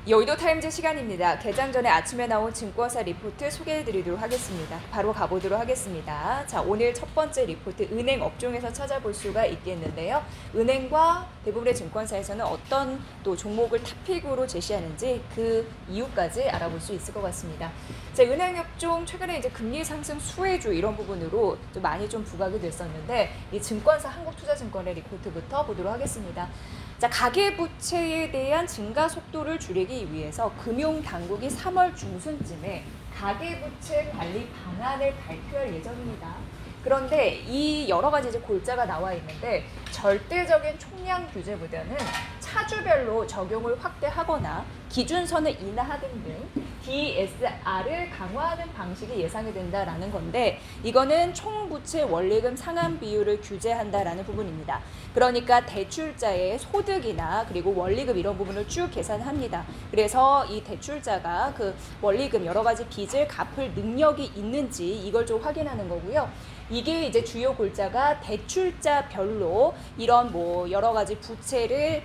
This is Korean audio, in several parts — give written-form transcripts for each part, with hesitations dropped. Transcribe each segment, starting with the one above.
여의도 타임즈 시간입니다. 개장 전에 아침에 나온 증권사 리포트 소개해드리도록 하겠습니다. 바로 가보도록 하겠습니다. 자, 오늘 첫 번째 리포트 은행 업종에서 찾아볼 수가 있겠는데요. 은행과 대부분의 증권사에서는 어떤 또 종목을 탑픽으로 제시하는지 그 이유까지 알아볼 수 있을 것 같습니다. 자, 은행 업종 최근에 이제 금리 상승 수혜주 이런 부분으로 좀 많이 좀 부각이 됐었는데 이 증권사 한국투자증권의 리포트부터 보도록 하겠습니다. 자, 가계부채에 대한 증가 속도를 줄이기 위해서 금융당국이 3월 중순쯤에 가계부채 관리 방안을 발표할 예정입니다. 그런데 이 여러 가지 이제 골자가 나와 있는데 절대적인 총량 규제보다는 차주별로 적용을 확대하거나 기준선을 인하하는 등 DSR을 강화하는 방식이 예상이 된다라는 건데 이거는 총부채 원리금 상환 비율을 규제한다라는 부분입니다. 그러니까 대출자의 소득이나 그리고 원리금 이런 부분을 쭉 계산합니다. 그래서 이 대출자가 그 원리금 여러 가지 빚을 갚을 능력이 있는지 이걸 좀 확인하는 거고요. 이게 이제 주요 골자가 대출자별로 이런 뭐 여러 가지 부채를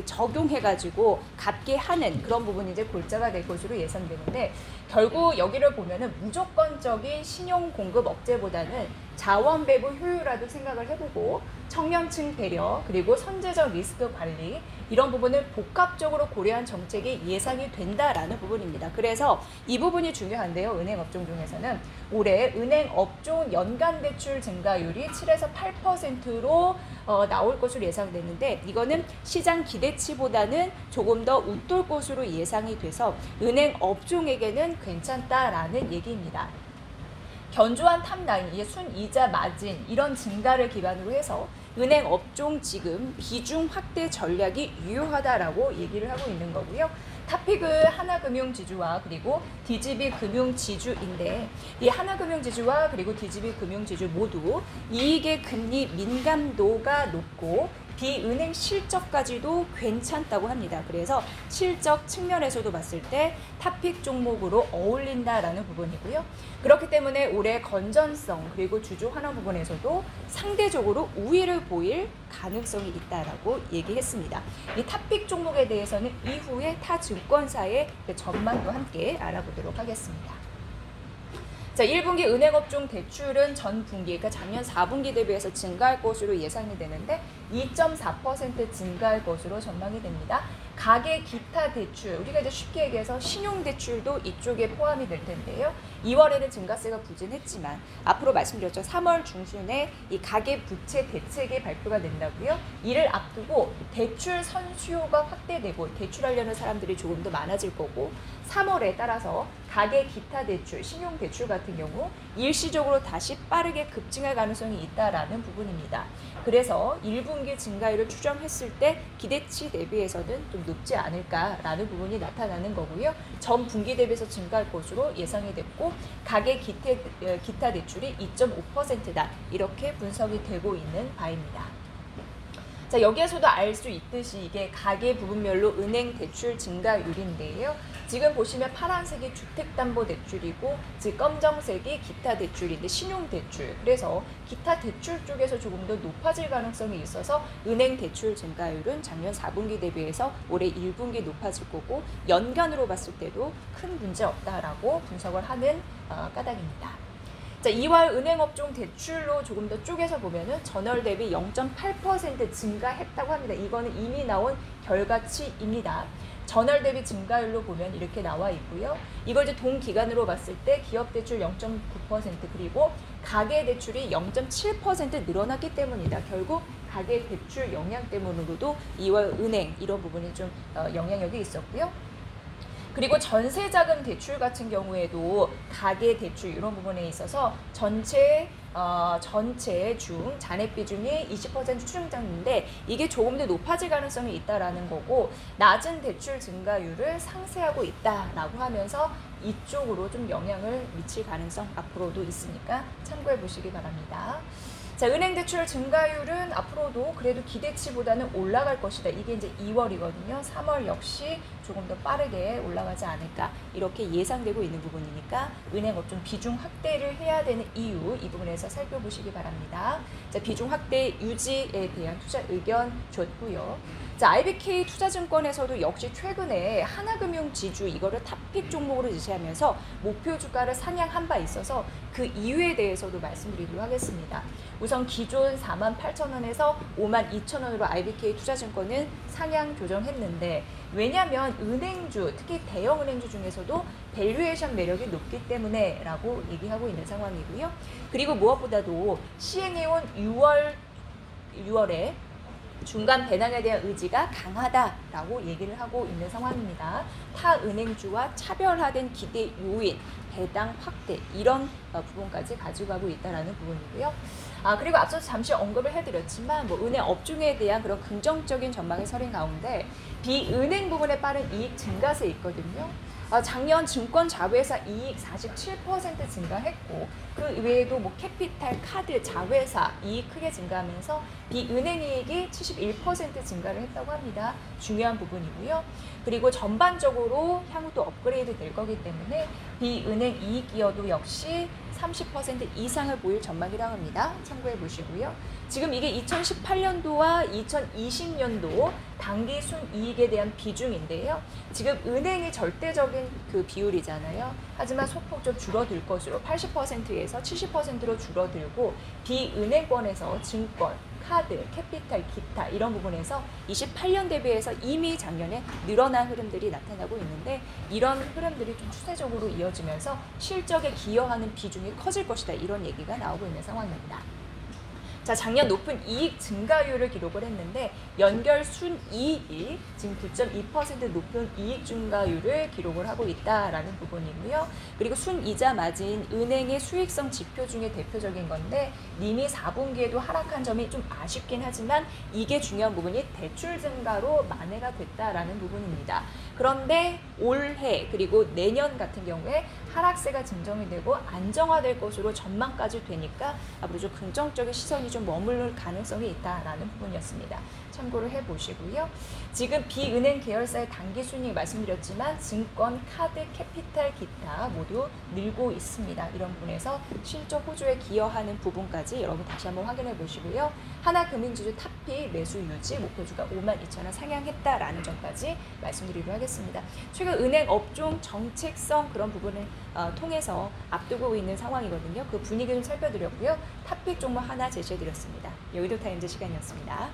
적용해가지고 갚게 하는 그런 부분이 이제 골자가 될 것으로 예상되는데 결국 여기를 보면은 무조건적인 신용 공급 억제보다는 자원 배분 효율화도 생각을 해보고 청년층 배려 그리고 선제적 리스크 관리 이런 부분을 복합적으로 고려한 정책이 예상이 된다라는 부분입니다. 그래서 이 부분이 중요한데요. 은행 업종 중에서는 올해 은행 업종 연간 대출 증가율이 7에서 8%로 나올 것으로 예상되는데 이거는 시장 기대치보다는 조금 더 웃돌 것으로 예상이 돼서 은행 업종에게는 괜찮다라는 얘기입니다. 견조한 탑라인, 이제 순이자 마진 이런 증가를 기반으로 해서 은행 업종 지금 비중 확대 전략이 유효하다라고 얘기를 하고 있는 거고요. 탑픽은 하나금융지주와 그리고 DGB 금융지주인데 이 하나금융지주와 그리고 DGB 금융지주 모두 이익의 금리 민감도가 높고 비은행 실적까지도 괜찮다고 합니다. 그래서 실적 측면에서도 봤을 때 탑픽 종목으로 어울린다라는 부분이고요. 그렇기 때문에 올해 건전성 그리고 주주 환원 부분에서도 상대적으로 우위를 보일 가능성이 있다라고 얘기했습니다. 이 탑픽 종목에 대해서는 이후에 타 증권사의 전망도 함께 알아보도록 하겠습니다. 자, 1분기 은행업종 대출은 전 분기, 그러니까 작년 4분기 대비해서 증가할 것으로 예상이 되는데 2.4% 증가할 것으로 전망이 됩니다. 가계 기타 대출, 우리가 이제 쉽게 얘기해서 신용대출도 이쪽에 포함이 될 텐데요. 2월에는 증가세가 부진했지만 앞으로 말씀드렸죠. 3월 중순에 이 가계 부채 대책이 발표가 된다고요. 이를 앞두고 대출 선수요가 확대되고 대출하려는 사람들이 조금 더 많아질 거고 3월에 따라서 가계 기타 대출, 신용대출 같은 경우 일시적으로 다시 빠르게 급증할 가능성이 있다라는 부분입니다. 그래서 1분기 증가율을 추정했을 때 기대치 대비해서는 좀 높지 않을까라는 부분이 나타나는 거고요. 전 분기 대비해서 증가할 것으로 예상이 됐고 가계 기타 대출이 2.5%다. 이렇게 분석이 되고 있는 바입니다. 자, 여기에서도 알 수 있듯이 이게 가계 부분별로 은행 대출 증가율인데요. 지금 보시면 파란색이 주택담보대출이고 즉 검정색이 기타 대출인데 신용대출. 그래서 기타 대출 쪽에서 조금 더 높아질 가능성이 있어서 은행 대출 증가율은 작년 4분기 대비해서 올해 1분기 높아질 거고 연간으로 봤을 때도 큰 문제 없다라고 분석을 하는 까닭입니다. 자, 2월 은행업종 대출로 조금 더 쪼개서 보면은 전월 대비 0.8% 증가했다고 합니다. 이거는 이미 나온 결과치입니다. 전월 대비 증가율로 보면 이렇게 나와 있고요. 이걸 이제 동기간으로 봤을 때 기업 대출 0.9% 그리고 가계 대출이 0.7% 늘어났기 때문이다. 결국 가계 대출 영향 때문으로도 2월 은행 이런 부분이 좀 영향력이 있었고요. 그리고 전세자금 대출 같은 경우에도 가계 대출 이런 부분에 있어서 전체 중 잔액 비중이 20% 추정자인데 이게 조금 더 높아질 가능성이 있다라는 거고 낮은 대출 증가율을 상쇄하고 있다라고 하면서 이쪽으로 좀 영향을 미칠 가능성 앞으로도 있으니까 참고해 보시기 바랍니다. 자, 은행 대출 증가율은 앞으로도 그래도 기대치보다는 올라갈 것이다. 이게 이제 2월이거든요. 3월 역시 조금 더 빠르게 올라가지 않을까 이렇게 예상되고 있는 부분이니까 은행업종 비중 확대를 해야 되는 이유 이 부분에서 살펴보시기 바랍니다. 자, 비중 확대 유지에 대한 투자 의견 줬고요. 자, IBK 투자증권에서도 역시 최근에 하나금융지주 이거를 탑픽 종목으로 지시하면서 목표 주가를 상향한 바 있어서 그 이유에 대해서도 말씀드리도록 하겠습니다. 우선 기존 48,000원에서 52,000원으로 IBK 투자증권은 상향 조정했는데, 왜냐하면 은행주, 특히 대형 은행주 중에서도 밸류에이션 매력이 높기 때문에 라고 얘기하고 있는 상황이고요. 그리고 무엇보다도 시행해온 6월에 중간 배당에 대한 의지가 강하다라고 얘기를 하고 있는 상황입니다. 타 은행주와 차별화된 기대 요인, 배당 확대 이런 부분까지 가지고 가고 있다는 부분이고요. 그리고 앞서 잠시 언급을 해드렸지만 은행 업종에 대한 그런 긍정적인 전망의 설인 가운데 비은행 부분에 빠른 이익 증가세 있거든요. 작년 증권 자회사 이익 47% 증가했고, 그 외에도 캐피탈, 카드, 자회사 이익 크게 증가하면서 비은행 이익이 71% 증가를 했다고 합니다. 중요한 부분이고요. 그리고 전반적으로 향후 또 업그레이드 될 거기 때문에 비은행 이익 기여도 역시 30% 이상을 보일 전망이라고 합니다. 참고해 보시고요. 지금 이게 2018년도와 2020년도 당기 순이익에 대한 비중인데요. 지금 은행이 절대적인 그 비율이잖아요. 하지만 소폭 좀 줄어들 것으로 80%에서 70%로 줄어들고, 비은행권에서 증권, 카드, 캐피탈, 기타 이런 부분에서 28년 대비해서 이미 작년에 늘어난 흐름들이 나타나고 있는데, 이런 흐름들이 좀 추세적으로 이어지면서 실적에 기여하는 비중이 커질 것이다, 이런 얘기가 나오고 있는 상황입니다. 자, 작년 높은 이익 증가율을 기록을 했는데 연결 순이익이 지금 9.2% 높은 이익 증가율을 기록을 하고 있다라는 부분이고요. 그리고 순이자 마진 은행의 수익성 지표 중에 대표적인 건데 이미 4분기에도 하락한 점이 좀 아쉽긴 하지만 이게 중요한 부분이 대출 증가로 만회가 됐다라는 부분입니다. 그런데 올해 그리고 내년 같은 경우에 하락세가 증정이 되고 안정화될 것으로 전망까지 되니까 앞으로 좀 긍정적인 시선이 좀 머무를 가능성이 있다라는 부분이었습니다. 참고를 해보시고요. 지금 비은행 계열사의 단기 순이익 말씀드렸지만 증권, 카드, 캐피탈, 기타 모두 늘고 있습니다. 이런 부분에서 실적 호조에 기여하는 부분까지 여러분 다시 한번 확인해 보시고요. 하나금융지주 탑픽 매수 유지, 목표주가 52,000원 상향했다라는 점까지 말씀드리도록 하겠습니다. 최근 은행 업종 정책성 그런 부분을 통해서 앞두고 있는 상황이거든요. 그 분위기 좀 살펴드렸고요. 탑픽 종목 하나 제시해드렸습니다. 여의도 타임즈 시간이었습니다.